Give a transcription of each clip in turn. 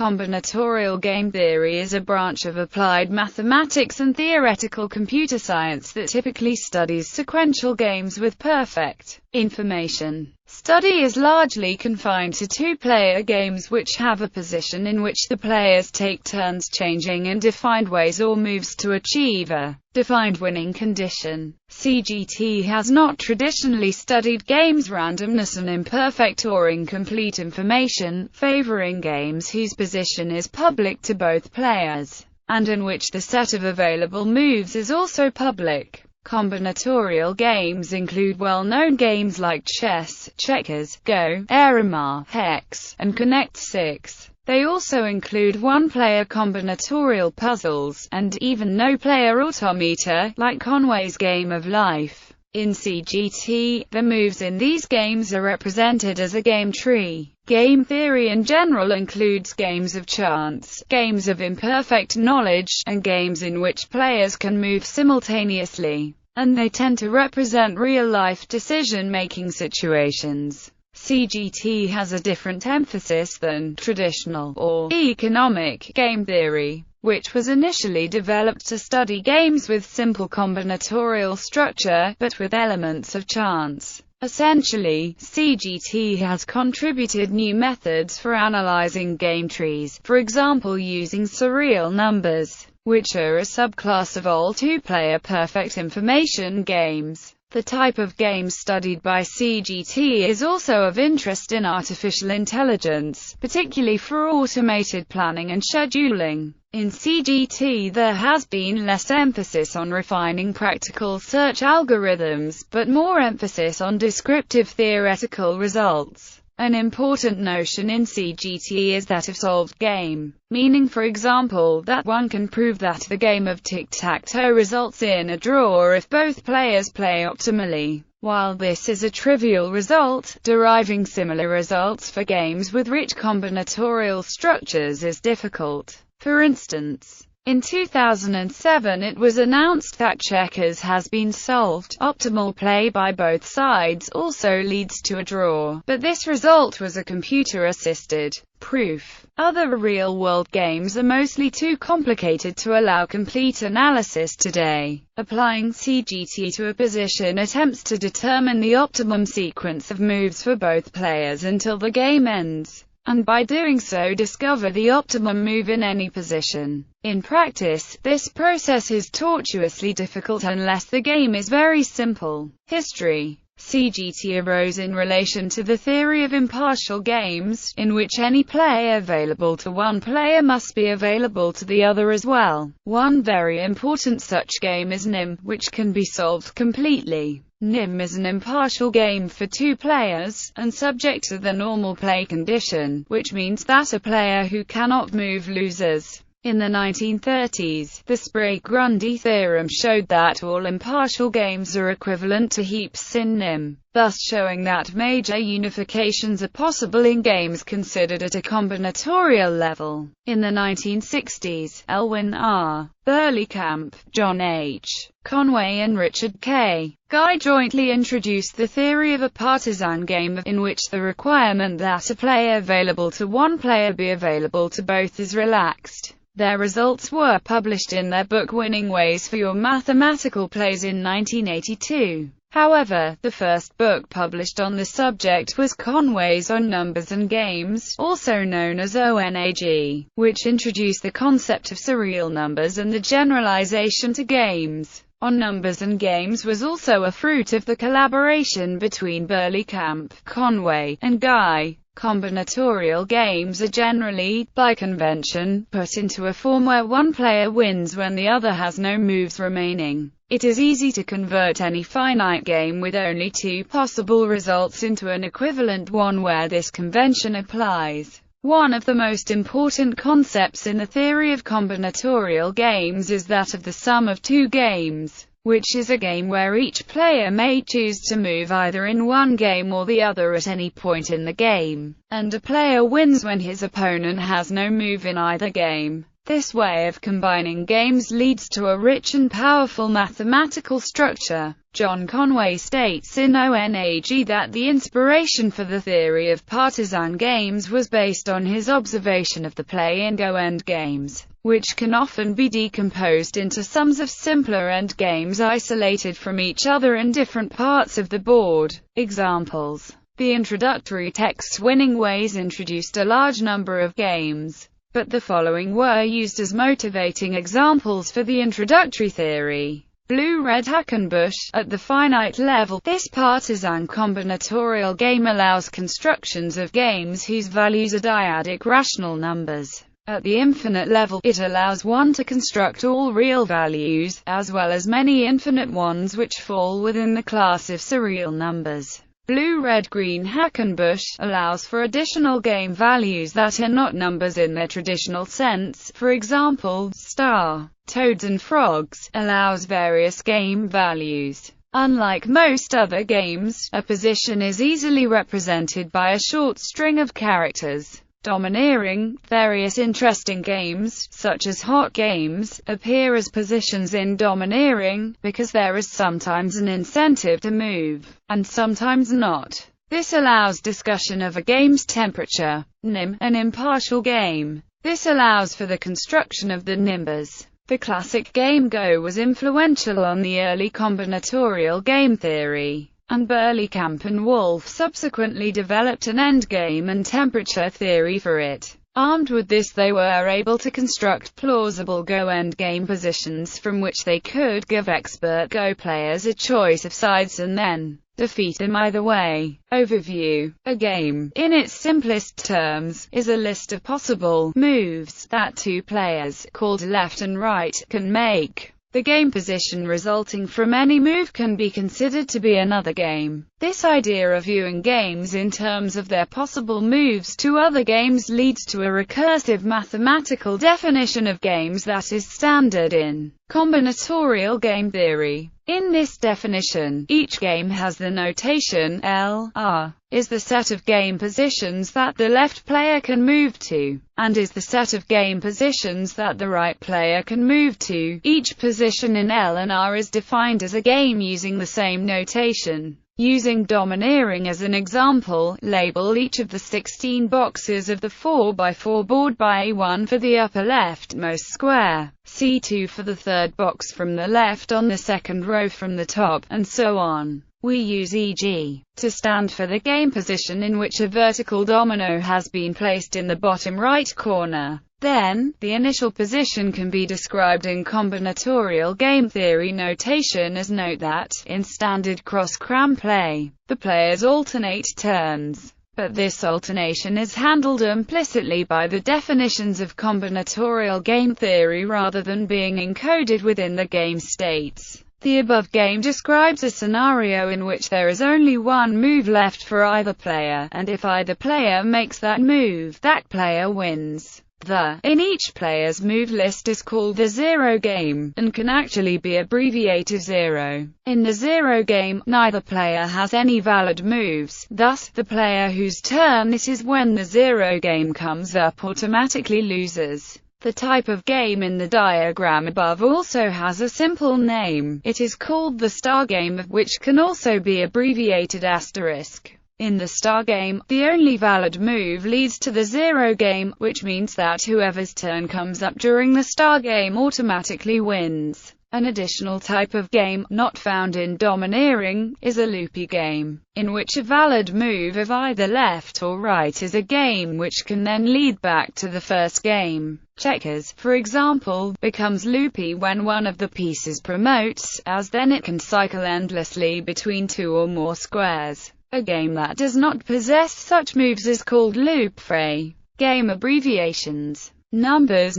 Combinatorial game theory is a branch of applied mathematics and theoretical computer science that typically studies sequential games with perfect information. Study is largely confined to two-player games which have a position in which the players take turns changing in defined ways or moves to achieve a defined winning condition. CGT has not traditionally studied games' randomness and imperfect or incomplete information, favoring games whose position is public to both players, and in which the set of available moves is also public. Combinatorial games include well-known games like chess, checkers, Go, Arimar, Hex, and Connect 6. They also include one-player combinatorial puzzles, and even no-player automata, like Conway's Game of Life. In CGT, the moves in these games are represented as a game tree. Game theory in general includes games of chance, games of imperfect knowledge, and games in which players can move simultaneously, and they tend to represent real-life decision-making situations. CGT has a different emphasis than traditional or economic game theory, which was initially developed to study games with simple combinatorial structure, but with elements of chance. Essentially, CGT has contributed new methods for analyzing game trees, for example using surreal numbers, which are a subclass of all two-player perfect information games. The type of games studied by CGT is also of interest in artificial intelligence, particularly for automated planning and scheduling. In CGT there has been less emphasis on refining practical search algorithms, but more emphasis on descriptive theoretical results. An important notion in CGT is that of solved game, meaning for example that one can prove that the game of tic-tac-toe results in a draw if both players play optimally. While this is a trivial result, deriving similar results for games with rich combinatorial structures is difficult. For instance, in 2007 it was announced that checkers has been solved. Optimal play by both sides also leads to a draw, but this result was a computer-assisted proof. Other real-world games are mostly too complicated to allow complete analysis today. Applying CGT to a position attempts to determine the optimum sequence of moves for both players until the game ends, and by doing so discover the optimum move in any position. In practice, this process is tortuously difficult unless the game is very simple. History. CGT arose in relation to the theory of impartial games, in which any play available to one player must be available to the other as well. One very important such game is NIM, which can be solved completely. NIM is an impartial game for two players, and subject to the normal play condition, which means that a player who cannot move loses. In the 1930s, the Sprague-Grundy theorem showed that all impartial games are equivalent to heaps in NIM, thus showing that major unifications are possible in games considered at a combinatorial level. In the 1960s, Elwin R. Burleycamp, John H. Conway and Richard K. Guy jointly introduced the theory of a partisan game, in which the requirement that a player available to one player be available to both is relaxed. Their results were published in their book Winning Ways for Your Mathematical Plays in 1982. However, the first book published on the subject was Conway's On Numbers and Games, also known as ONAG, which introduced the concept of surreal numbers and the generalization to games. On Numbers and Games was also a fruit of the collaboration between Burleycamp, Conway, and Guy. Combinatorial games are generally, by convention, put into a form where one player wins when the other has no moves remaining. It is easy to convert any finite game with only two possible results into an equivalent one where this convention applies. One of the most important concepts in the theory of combinatorial games is that of the sum of two games, which is a game where each player may choose to move either in one game or the other at any point in the game, and a player wins when his opponent has no move in either game. This way of combining games leads to a rich and powerful mathematical structure. John Conway states in ONAG that the inspiration for the theory of partisan games was based on his observation of the play in Go endgames, which can often be decomposed into sums of simpler endgames isolated from each other in different parts of the board. Examples: the introductory texts Winning Ways introduced a large number of games, but the following were used as motivating examples for the introductory theory. Blue-Red Hackenbush. At the finite level, this partisan combinatorial game allows constructions of games whose values are dyadic rational numbers. At the infinite level, it allows one to construct all real values, as well as many infinite ones which fall within the class of surreal numbers. Blue-Red-Green Hackenbush allows for additional game values that are not numbers in their traditional sense, for example, star, toads and frogs, allows various game values. Unlike most other games, a position is easily represented by a short string of characters. Domineering. Various interesting games, such as hot games, appear as positions in domineering, because there is sometimes an incentive to move, and sometimes not. This allows discussion of a game's temperature. Nim, an impartial game. This allows for the construction of the nimbers. The classic game Go was influential on the early combinatorial game theory, and Burleycamp and Wolff subsequently developed an endgame and temperature theory for it. Armed with this, they were able to construct plausible Go endgame positions from which they could give expert Go players a choice of sides and then defeat them either way. Overview. A game, in its simplest terms, is a list of possible moves that two players, called left and right, can make. The game position resulting from any move can be considered to be another game. This idea of viewing games in terms of their possible moves to other games leads to a recursive mathematical definition of games that is standard in combinatorial game theory. In this definition, each game has the notation L, R, is the set of game positions that the left player can move to, and is the set of game positions that the right player can move to. Each position in L and R is defined as a game using the same notation. Using domineering as an example, label each of the 16 boxes of the 4x4 board by A1 for the upper leftmost square, C2 for the third box from the left on the second row from the top, and so on. We use e.g. to stand for the game position in which a vertical domino has been placed in the bottom right corner. Then, the initial position can be described in combinatorial game theory notation as note that, in standard cross-cram play, the players alternate turns. But this alternation is handled implicitly by the definitions of combinatorial game theory rather than being encoded within the game states. The above game describes a scenario in which there is only one move left for either player, and if either player makes that move, that player wins. The in each player's move list is called the zero game, and can actually be abbreviated zero. In the zero game, neither player has any valid moves, thus, the player whose turn it is when the zero game comes up automatically loses. The type of game in the diagram above also has a simple name. It is called the star game, which can also be abbreviated asterisk. In the star game, the only valid move leads to the zero game, which means that whoever's turn comes up during the star game automatically wins. An additional type of game, not found in domineering, is a loopy game, in which a valid move of either left or right is a game which can then lead back to the first game. Checkers, for example, becomes loopy when one of the pieces promotes, as then it can cycle endlessly between two or more squares. A game that does not possess such moves is called loop-free. Game abbreviations. Numbers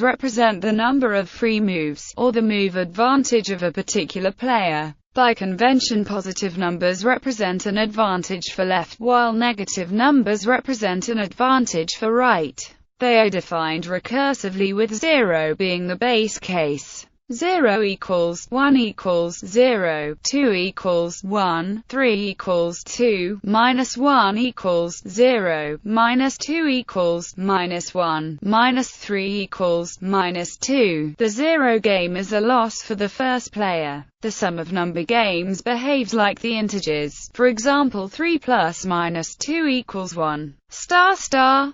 represent the number of free moves, or the move advantage of a particular player. By convention, positive numbers represent an advantage for left, while negative numbers represent an advantage for right. They are defined recursively with 0 being the base case. 0 equals 1 equals 0, 2 equals 1, 3 equals 2, minus 1 equals 0, minus 2 equals minus 1, minus 3 equals minus 2. The 0 game is a loss for the first player. The sum of number games behaves like the integers. For example, 3 plus minus 2 equals 1.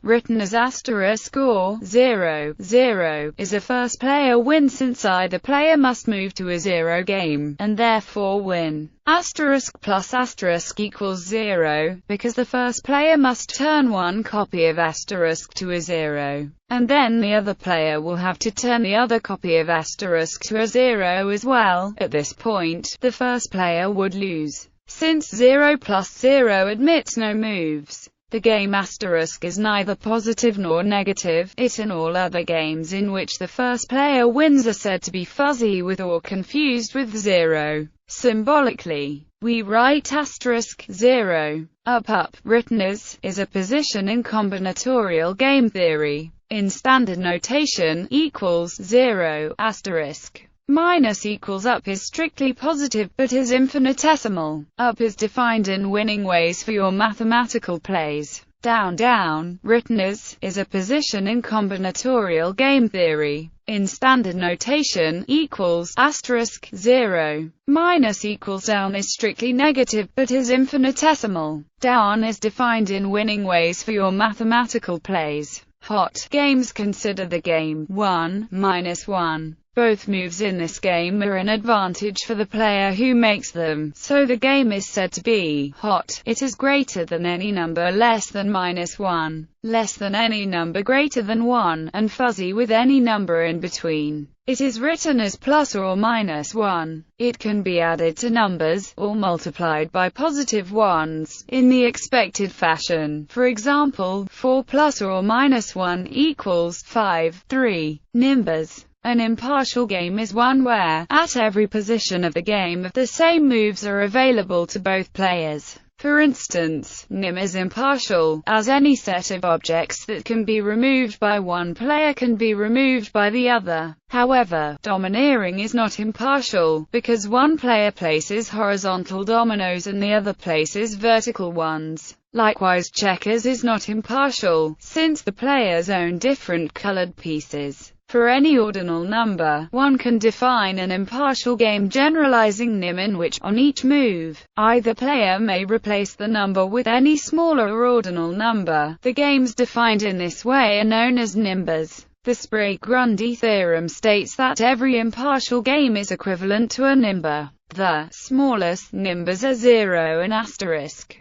Written as asterisk or 0, 0 is a first player win since either player must move to a 0 game, and therefore win. Asterisk plus asterisk equals 0, because the first player must turn one copy of asterisk to a 0, and then the other player will have to turn the other copy of asterisk to a 0 as well. At this point, the first player would lose. Since 0 plus 0 admits no moves, the game asterisk is neither positive nor negative. It and all other games in which the first player wins are said to be fuzzy with or confused with 0. Symbolically, we write asterisk 0 up, written as is a position in combinatorial game theory. In standard notation, equals 0 asterisk minus equals up is strictly positive but is infinitesimal. Up is defined in winning ways for your mathematical plays. Down, written as is a position in combinatorial game theory. In standard notation, equals asterisk 0 minus equals down is strictly negative but is infinitesimal. Down is defined in winning ways for your mathematical plays. Hot games consider the game 1 minus 1. Both moves in this game are an advantage for the player who makes them, so the game is said to be hot. It is greater than any number less than minus 1, less than any number greater than 1, and fuzzy with any number in between. It is written as plus or minus 1. It can be added to numbers, or multiplied by positive ones, in the expected fashion. For example, 4 plus or minus 1 equals 5, 3. Numbers. An impartial game is one where, at every position of the game, the same moves are available to both players. For instance, nim is impartial, as any set of objects that can be removed by one player can be removed by the other. However, domineering is not impartial, because one player places horizontal dominoes and the other places vertical ones. Likewise, checkers is not impartial, since the players own different colored pieces. For any ordinal number, one can define an impartial game generalizing nim in which, on each move, either player may replace the number with any smaller ordinal number. The games defined in this way are known as nimbers. The Sprague-Grundy theorem states that every impartial game is equivalent to a nimber. The smallest nimbers are 0 and asterisk.